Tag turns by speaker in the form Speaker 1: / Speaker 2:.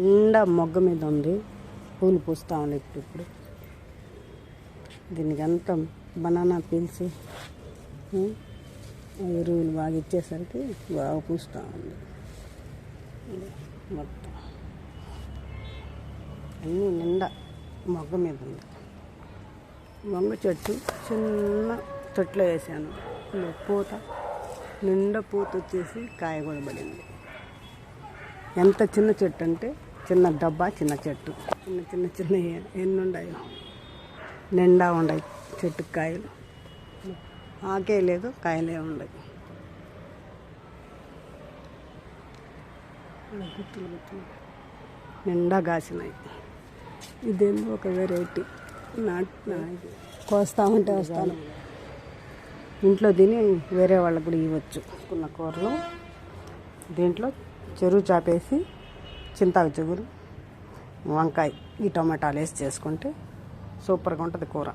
Speaker 1: నిండా మొగ్గ మీద ఉంది, పూలు పూస్తూ ఉంది. ఇప్పుడు దీనికి అంతా బనానా పీల్చి ఎరువులు బాగా ఇచ్చేసరికి బాగా పూస్తూ ఉంది. మొత్తం అన్నీ నిండా మొగ్గ మీద ఉంది. వంగ చెట్టు చిన్న తొట్లో వేసాను, పూత నిండా పూత వచ్చేసి కాయ కూడా పడింది. ఎంత చిన్న చెట్టు అంటే చిన్న డబ్బా, చిన్న చెట్టు, చిన్న చిన్న చిన్న ఎన్ని ఉన్నాయో, నిండా ఉన్నాయి చెట్టుకు కాయలు. ఆకే లేదు, కాయలే ఉన్నాయి. గుత్తులు గుత్తులు నిండా కాసినాయి. ఇదేమో ఒక వెరైటీ కోస్తా ఉంటే వస్తాను. ఇంట్లో తిని వేరే వాళ్ళకు కూడా ఇవ్వచ్చు. కొన్న కూరలు దీంట్లో చెరువు చాపేసి చింతాకు చిగురు, వంకాయ, ఈ టమాటాలు వేసి చేసుకుంటే సూపర్గా ఉంటుంది కూర.